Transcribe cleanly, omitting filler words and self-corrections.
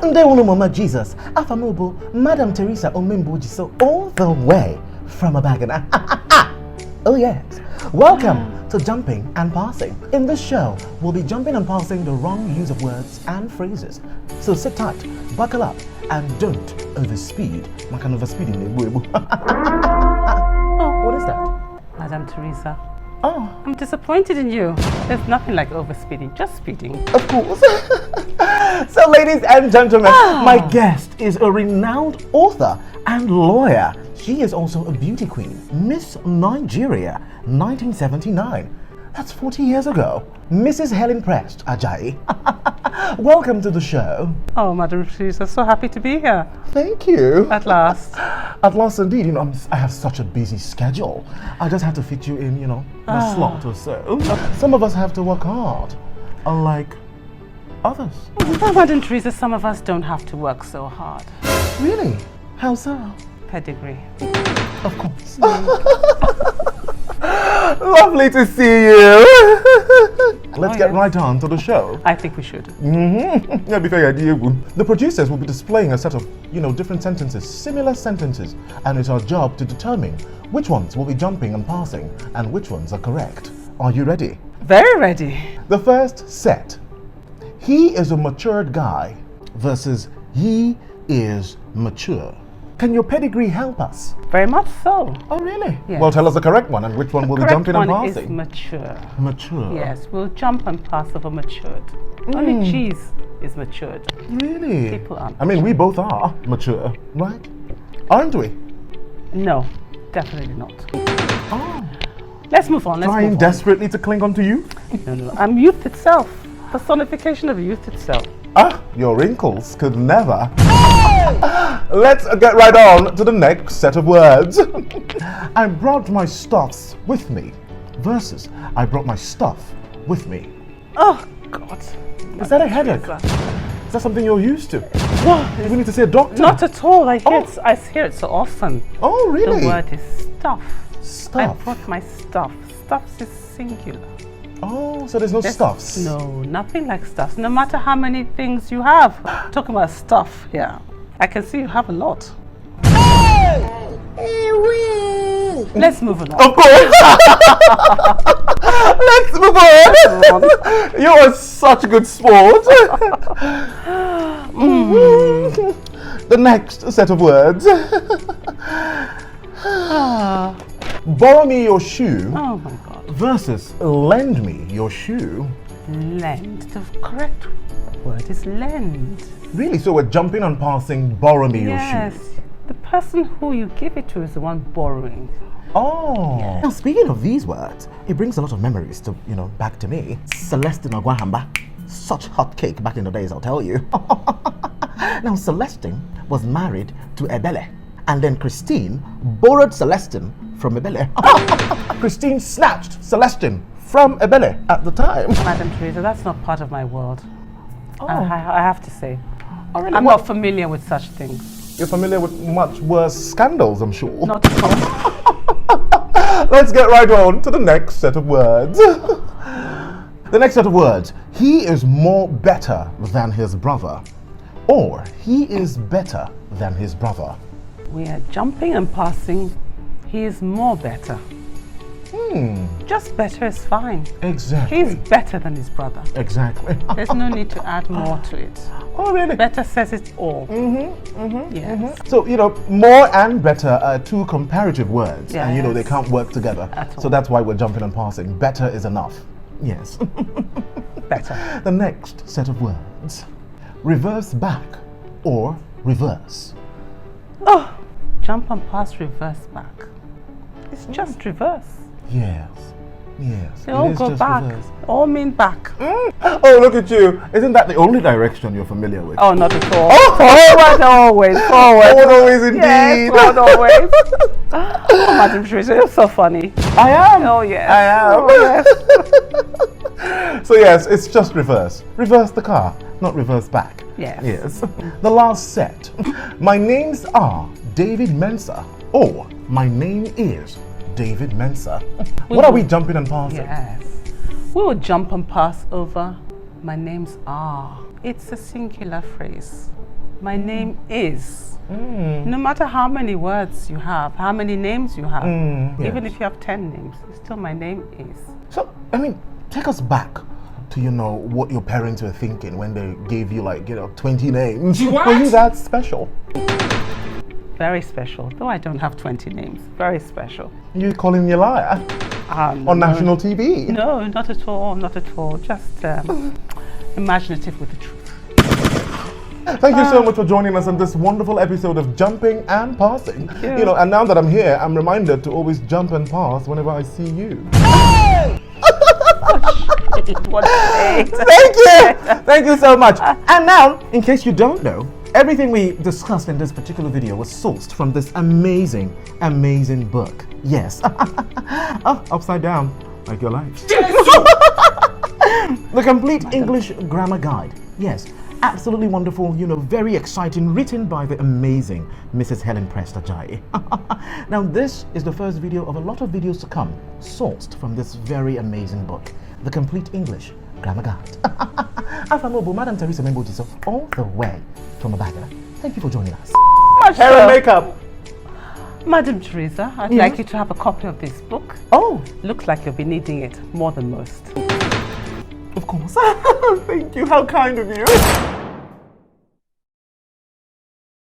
Ndewunu Mama Jesus, Afamobo, Madam Theresa Omemboji, so all the way from Abagana. Oh yes, welcome to Jumping and Passing. In this show, we'll be jumping and passing the wrong use of words and phrases. So sit tight, buckle up, and don't overspeed. I can overspeed in the what is that? Madam Theresa. Oh. I'm disappointed in you. There's nothing like overspeeding, just speeding. Of course. So ladies and gentlemen, my guest is a renowned author and lawyer. She is also a beauty queen, Miss Nigeria, 1979. That's 40 years ago. Mrs. Helen Prest Ajayi. Welcome to the show. Oh, Madam Theresa, so happy to be here. Thank you. At last. At last indeed. You know, I have such a busy schedule. I just have to fit you in, a slot or so. Some of us have to work hard, unlike others. Well, Madam Theresa, some of us don't have to work so hard. Really? How so? Pedigree. Of course. Lovely to see you. Let's get right on to the show. I think we should. Yeah, be fair, the producers will be displaying a set of, different sentences, similar sentences, and it's our job to determine which ones will be jumping and passing and which ones are correct. Are you ready? Very ready. The first set. He is a matured guy versus he is mature. Can your pedigree help us? Very much so. Oh, really? Yes. Well, tell us the correct one and which one will be jumping and passing. The correct one is mature. Mature? Yes, we'll jump and pass over matured. Only cheese is matured. Really? People aren't. I mean, we both are mature, right? Aren't we? No, definitely not. Oh. Let's move on. Trying desperately to cling on to you? No. I'm youth itself. Personification of youth itself. Your wrinkles could never. Let's get right on to the next set of words. I brought my stuffs with me versus I brought my stuff with me. Oh, God. Is that a headache? Is that something you're used to? What? We need to see a doctor? Not at all. I hear it so often. Oh, really? The word is stuff. Stuff? I brought my stuff. Stuffs is singular. Oh, so there's no stuffs? No, nothing like stuffs. No matter how many things you have. Talking about stuff here. I can see you have a lot. Let's move on. Of course. Let's move on. You are such a good sport. The next set of words. Borrow me your shoe. Oh my God. Versus lend me your shoe. Lend. The correct word is lend. Really? So we're jumping and passing borrow me your shoe. Yes. The person who you give it to is the one borrowing. Oh. Yes. Now speaking of these words, it brings a lot of memories to, back to me. Celestine Ogwahamba. Such hot cake back in the days, I'll tell you. Now Celestine was married to Ebele. And then Christine borrowed Celestine from Ebele. Christine snatched Celestine from Ebele at the time. Madam Theresa, that's not part of my world. Oh. I have to say. Oh, really? I'm not familiar with such things. You're familiar with much worse scandals, I'm sure. Not at all. Let's get right on to the next set of words. The next set of words. He is more better than his brother. Or he is better than his brother. We are jumping and passing. He is more better. Just better is fine. Exactly. He's better than his brother. Exactly. There's no need to add more to it. Oh, really? Better says it all. Yes. So, more and better are two comparative words. Yes. And, they can't work together. At all. So that's why we're jumping and passing. Better is enough. Yes. Better. The next set of words. Reverse back or reverse. Oh, jump and pass, reverse back. It's just reverse. Yes. They all go back. Reverse. All mean back. Oh, look at you. Isn't that the only direction you're familiar with? Oh, not at all. Forward always. Forward. Forward always indeed. Yes, forward always. Oh, Madam Theresa, you're so funny. I am. Oh, yes. I am. Oh, yes. So yes, it's just reverse. Reverse the car, not reverse back. Yes. The last set. My names are David Mensah. Or my name is David Mensah. What are we jumping and passing? Yes. We will jump and pass over My names are. It's a singular phrase. My name is. No matter how many words you have, how many names you have, even if you have 10 names, still my name is. So, take us back to, what your parents were thinking when they gave you 20 names. Were you that special? Very special, though I don't have 20 names. Very special. You calling me a liar? On national TV? No, not at all, not at all. Just imaginative with the truth. Thank you so much for joining us on this wonderful episode of Jumping and Passing. Thank you. And now that I'm here, I'm reminded to always jump and pass whenever I see you. What a Thank you! Thank you so much. And now, in case you don't know, everything we discussed in this particular video was sourced from this amazing, amazing book. Yes. Upside down, like your life. The Complete English Grammar Guide. Yes. Absolutely wonderful, very exciting, written by the amazing Mrs. Helen Prest Ajayi. Now, this is the first video of a lot of videos to come, sourced from this very amazing book, The Complete English Grammar Guide. Afanobo, Madam Theresa Membojiso, all the way from Abagana. Thank you for joining us. Hair and makeup. Madam Theresa, I'd like you to have a copy of this book. Oh. Looks like you'll be needing it more than most. Of course. Thank you. How kind of you.